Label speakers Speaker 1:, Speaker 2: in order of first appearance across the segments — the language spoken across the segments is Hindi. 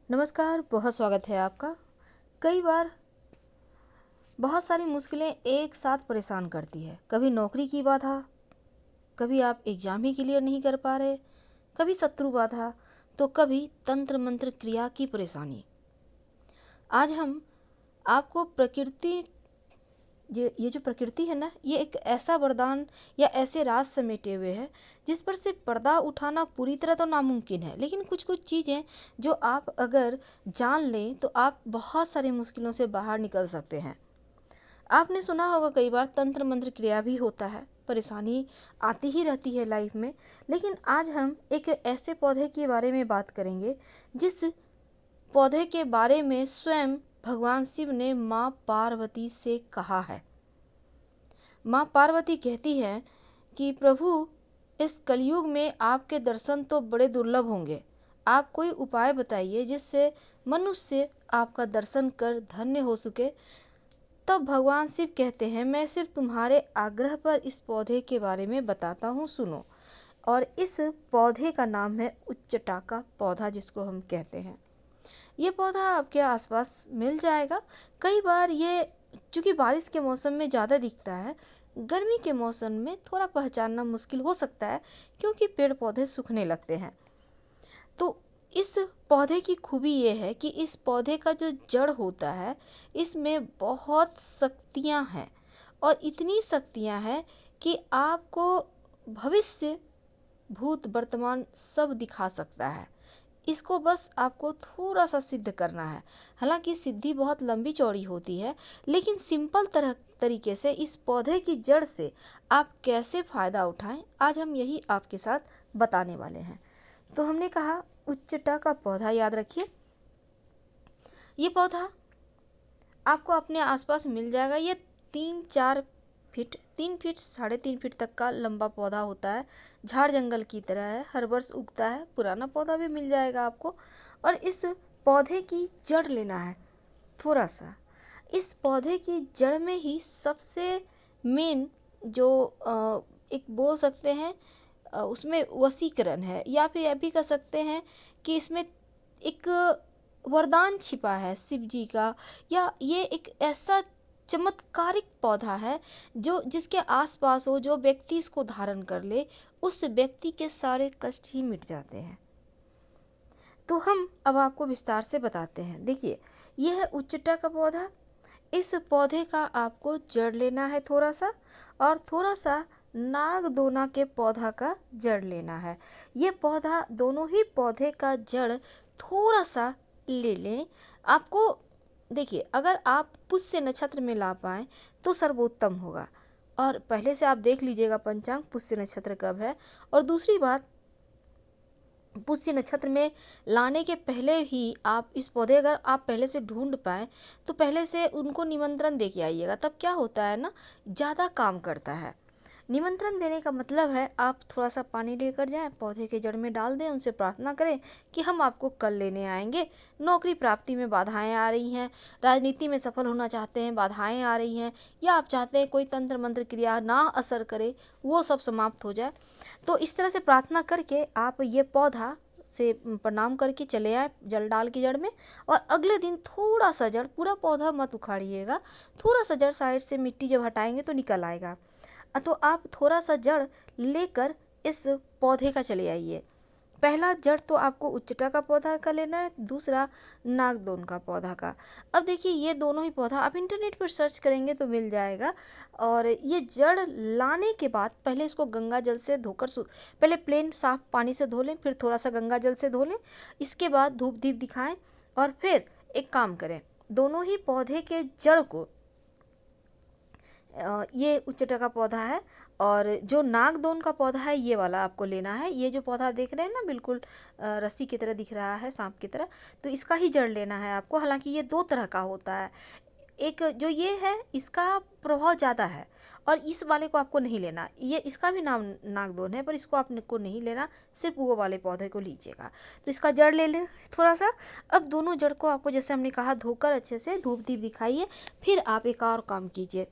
Speaker 1: नमस्कार, बहुत स्वागत है आपका। कई बार बहुत सारी मुश्किलें एक साथ परेशान करती है। कभी नौकरी की बाधा, कभी आप एग्ज़ाम ही क्लियर नहीं कर पा रहे, कभी शत्रु बाधा, तो कभी तंत्र मंत्र क्रिया की परेशानी। आज हम आपको प्रकृति ये जो प्रकृति है ना, ये एक ऐसा वरदान या ऐसे राज समेटे हुए है जिस पर से पर्दा उठाना पूरी तरह तो नामुमकिन है, लेकिन कुछ कुछ चीज़ें जो आप अगर जान लें तो आप बहुत सारी मुश्किलों से बाहर निकल सकते हैं। आपने सुना होगा कई बार तंत्र मंत्र क्रिया भी होता है, परेशानी आती ही रहती है लाइफ में। लेकिन आज हम एक ऐसे पौधे के बारे में बात करेंगे जिस पौधे के बारे में स्वयं भगवान शिव ने माँ पार्वती से कहा है। माँ पार्वती कहती है कि प्रभु, इस कलयुग में आपके दर्शन तो बड़े दुर्लभ होंगे। आप कोई उपाय बताइए जिससे मनुष्य आपका दर्शन कर धन्य हो सके। तब भगवान शिव कहते हैं, मैं सिर्फ तुम्हारे आग्रह पर इस पौधे के बारे में बताता हूँ, सुनो। और इस पौधे का नाम है उच्चटा का पौधा, जिसको हम कहते हैं। ये पौधा आपके आसपास मिल जाएगा। कई बार ये चूँकि बारिश के मौसम में ज़्यादा दिखता है, गर्मी के मौसम में थोड़ा पहचानना मुश्किल हो सकता है क्योंकि पेड़ पौधे सूखने लगते हैं। तो इस पौधे की खूबी ये है कि इस पौधे का जो जड़ होता है, इसमें बहुत शक्तियाँ हैं और इतनी शक्तियाँ हैं कि आपको भविष्य, भूत, वर्तमान सब दिखा सकता है। इसको बस आपको थोड़ा सा सिद्ध करना है। हालांकि सिद्धि बहुत लंबी चौड़ी होती है, लेकिन सिंपल तरीके से इस पौधे की जड़ से आप कैसे फ़ायदा उठाएं, आज हम यही आपके साथ बताने वाले हैं। तो हमने कहा उच्चटा का पौधा, याद रखिए ये पौधा आपको अपने आसपास मिल जाएगा। ये 3 फीट 3 फीट 3.5 फीट तक का लंबा पौधा होता है। झाड़ जंगल की तरह है, हर वर्ष उगता है। पुराना पौधा भी मिल जाएगा आपको। और इस पौधे की जड़ लेना है थोड़ा सा। इस पौधे की जड़ में ही सबसे मेन जो एक बोल सकते हैं उसमें वशीकरण है, या फिर यह भी कह सकते हैं कि इसमें एक वरदान छिपा है शिव जी का। या ये एक ऐसा चमत्कारिक पौधा है जो जिसके आसपास हो, जो व्यक्ति इसको धारण कर ले, उस व्यक्ति के सारे कष्ट ही मिट जाते हैं। तो हम अब आपको विस्तार से बताते हैं। देखिए, यह है उच्चटा का पौधा। इस पौधे का आपको जड़ लेना है थोड़ा सा, और थोड़ा सा नागदोना के पौधा का जड़ लेना है। ये पौधा, दोनों ही पौधे का जड़ थोड़ा सा ले लें। आपको देखिए, अगर आप पुष्य नक्षत्र में ला पाएँ तो सर्वोत्तम होगा। और पहले से आप देख लीजिएगा पंचांग, पुष्य नक्षत्र कब है। और दूसरी बात, पुष्य नक्षत्र में लाने के पहले ही आप इस पौधे, अगर आप पहले से ढूंढ पाएँ तो पहले से उनको निमंत्रण दे के आइएगा। तब क्या होता है ना, ज़्यादा काम करता है। निमंत्रण देने का मतलब है आप थोड़ा सा पानी लेकर जाएं, पौधे के जड़ में डाल दें, उनसे प्रार्थना करें कि हम आपको कल लेने आएंगे। नौकरी प्राप्ति में बाधाएं आ रही हैं, राजनीति में सफल होना चाहते हैं, बाधाएं आ रही हैं, या आप चाहते हैं कोई तंत्र मंत्र क्रिया ना असर करे, वो सब समाप्त हो जाए। तो इस तरह से प्रार्थना करके आप ये पौधा से प्रणाम करके चले आए जल डाल के जड़ में। और अगले दिन थोड़ा सा जड़, पूरा पौधा मत उखाड़िएगा, थोड़ा सा जड़ साइड से मिट्टी जब हटाएंगे तो निकल आएगा। तो आप थोड़ा सा जड़ लेकर इस पौधे का चले आइए। पहला जड़ तो आपको उच्चटा का पौधा का लेना है, दूसरा नागदोन का पौधा का। अब देखिए, ये दोनों ही पौधा आप इंटरनेट पर सर्च करेंगे तो मिल जाएगा। और ये जड़ लाने के बाद पहले इसको गंगा जल से धोकर पहले प्लेन साफ पानी से धो लें, फिर थोड़ा सा गंगा जल से धो लें। इसके बाद धूप दीप दिखाएं और फिर एक काम करें, दोनों ही पौधे के जड़ को, ये उच्चटा का पौधा है और जो नागदोन का पौधा है ये वाला आपको लेना है। ये जो पौधा आप देख रहे हैं ना, बिल्कुल रस्सी की तरह दिख रहा है, सांप की तरह, तो इसका ही जड़ लेना है आपको। हालांकि ये दो तरह का होता है, एक जो ये है इसका प्रभाव ज़्यादा है, और इस वाले को आपको नहीं लेना। ये इसका भी नाम नागदोन है पर इसको आपको नहीं लेना, सिर्फ वो वाले पौधे को लीजिएगा। तो इसका जड़ ले लें थोड़ा सा। अब दोनों जड़ को आपको, जैसे हमने कहा, धोकर अच्छे से धूप दीप दिखाइए। फिर आप एक और काम कीजिए,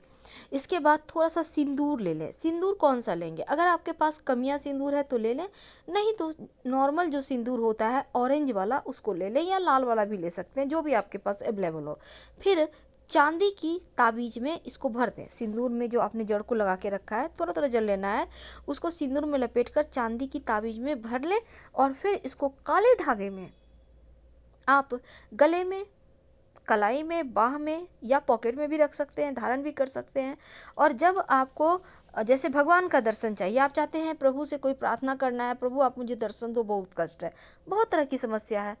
Speaker 1: इसके बाद थोड़ा सा सिंदूर ले लें। सिंदूर कौन सा लेंगे, अगर आपके पास कमियां सिंदूर है तो ले लें, नहीं तो नॉर्मल जो सिंदूर होता है ऑरेंज वाला उसको ले लें, या लाल वाला भी ले सकते हैं, जो भी आपके पास अवेलेबल हो। फिर चांदी की ताबीज में इसको भर दें। सिंदूर में जो आपने जड़ को लगा के रखा है थोड़ा थोड़ा जड़ लेना है, उसको सिंदूर में लपेट कर चांदी की ताबीज में भर लें, और फिर इसको काले धागे में आप गले में, कलाई में, बाह में या पॉकेट में भी रख सकते हैं, धारण भी कर सकते हैं। और जब आपको जैसे भगवान का दर्शन चाहिए, आप चाहते हैं प्रभु से कोई प्रार्थना करना है, प्रभु आप मुझे दर्शन दो, बहुत कष्ट है, बहुत तरह की समस्या है,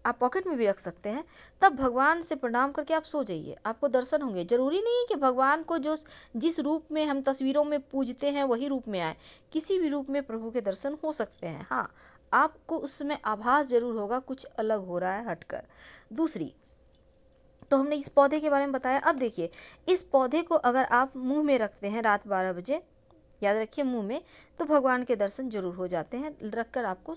Speaker 1: आप पॉकेट में भी रख सकते हैं। तब भगवान से प्रणाम करके आप सो जाइए, आपको दर्शन होंगे। जरूरी नहीं है कि भगवान को जो जिस रूप में हम तस्वीरों में पूजते हैं वही रूप में आए, किसी भी रूप में प्रभु के दर्शन हो सकते हैं। हाँ, आपको उस समय आभास जरूर होगा कुछ अलग हो रहा है हटकर। दूसरी, तो हमने इस पौधे के बारे में बताया। अब देखिए, इस पौधे को अगर आप मुंह में रखते हैं रात 12 बजे, याद रखिए मुंह में, तो भगवान के दर्शन जरूर हो जाते हैं। रखकर आपको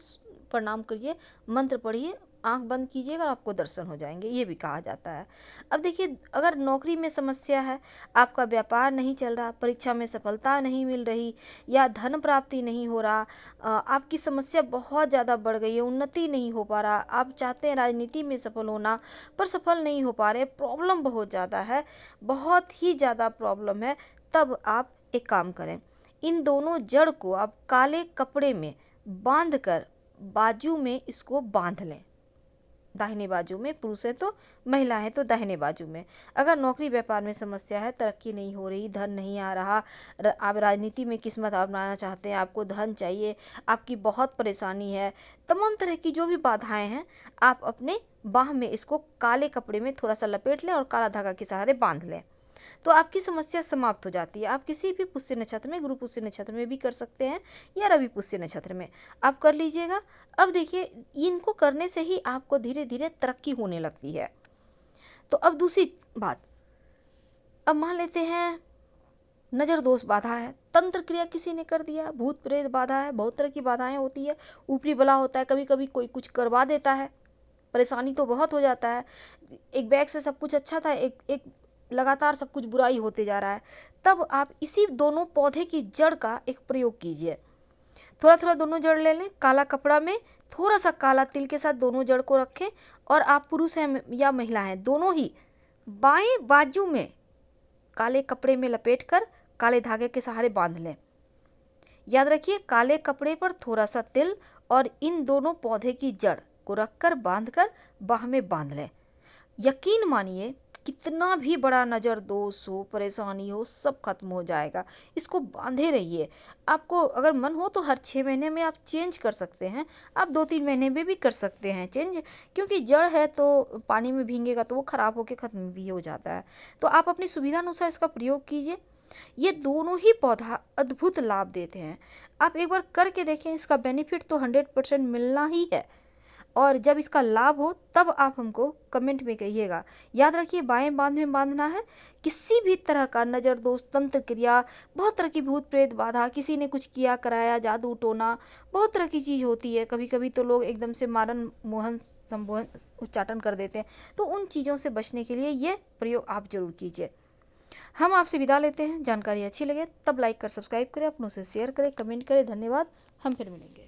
Speaker 1: प्रणाम करिए, मंत्र पढ़िए, आंख बंद कीजिएगा और आपको दर्शन हो जाएंगे, ये भी कहा जाता है। अब देखिए, अगर नौकरी में समस्या है, आपका व्यापार नहीं चल रहा, परीक्षा में सफलता नहीं मिल रही, या धन प्राप्ति नहीं हो रहा, आपकी समस्या बहुत ज़्यादा बढ़ गई है, उन्नति नहीं हो पा रहा, आप चाहते हैं राजनीति में सफल होना पर सफल नहीं हो पा रहे, प्रॉब्लम बहुत ज़्यादा है, बहुत ही ज़्यादा प्रॉब्लम है, तब आप एक काम करें, इन दोनों जड़ को आप काले कपड़े में बांध कर बाजू में इसको बांध लें। दाहिने बाजू में, पुरुष है तो, महिला है तो दाहिने बाजू में। अगर नौकरी व्यापार में समस्या है, तरक्की नहीं हो रही, धन नहीं आ रहा, आप राजनीति में किस्मत अपनाना चाहते हैं, आपको धन चाहिए, आपकी बहुत परेशानी है, तमाम तरह की जो भी बाधाएं हैं, आप अपने बाह में इसको काले कपड़े में थोड़ा सा लपेट लें और काला धागा के सहारे बांध लें, तो आपकी समस्या समाप्त हो जाती है। आप किसी भी पुष्य नक्षत्र में, गुरु पुष्य नक्षत्र में भी कर सकते हैं या रवि पुष्य नक्षत्र में आप कर लीजिएगा। अब देखिए, इनको करने से ही आपको धीरे धीरे तरक्की होने लगती है। तो अब दूसरी बात, अब मान लेते हैं नज़र दोष बाधा है, तंत्र क्रिया किसी ने कर दिया, भूत प्रेत बाधा है, बहुत तरह की बाधाएं होती है, ऊपरी बला होता है, कभी कभी कोई कुछ करवा देता है, परेशानी तो बहुत हो जाता है। एक बैग से सब कुछ अच्छा था, एक लगातार सब कुछ बुराई होते जा रहा है, तब आप इसी दोनों पौधे की जड़ का एक प्रयोग कीजिए। थोड़ा थोड़ा दोनों जड़ ले लें, काला कपड़ा में थोड़ा सा काला तिल के साथ दोनों जड़ को रखें, और आप पुरुष हैं या महिला हैं, दोनों ही बाएं बाजू में काले कपड़े में लपेटकर काले धागे के सहारे बांध लें। याद रखिए, काले कपड़े पर थोड़ा सा तिल और इन दोनों पौधे की जड़ को रखकर बांधकर बाह में बांध लें। यकीन मानिए, कितना भी बड़ा नज़र दोष हो, परेशानी हो, सब खत्म हो जाएगा। इसको बांधे रहिए। आपको अगर मन हो तो हर 6 महीने में आप चेंज कर सकते हैं, आप 2-3 महीने में भी कर सकते हैं चेंज, क्योंकि जड़ है तो पानी में भींगेगा तो वो ख़राब होकर ख़त्म भी हो जाता है। तो आप अपनी सुविधा अनुसार इसका प्रयोग कीजिए। ये दोनों ही पौधा अद्भुत लाभ देते हैं, आप एक बार करके देखें, इसका बेनिफिट तो 100% मिलना ही है। और जब इसका लाभ हो तब आप हमको कमेंट में कहिएगा। याद रखिए, बाएं बांध में बांधना है। किसी भी तरह का नज़र दोष, तंत्र क्रिया, बहुत तरह की भूत प्रेत बाधा, किसी ने कुछ किया कराया, जादू टोना, बहुत तरह की चीज़ होती है। कभी कभी तो लोग एकदम से मारन मोहन संबोधन उच्चाटन कर देते हैं, तो उन चीज़ों से बचने के लिए ये प्रयोग आप जरूर कीजिए। हम आपसे विदा लेते हैं। जानकारी अच्छी लगे तब लाइक कर सब्सक्राइब करें, अपनों से शेयर करें, कमेंट करें। धन्यवाद, हम फिर मिलेंगे।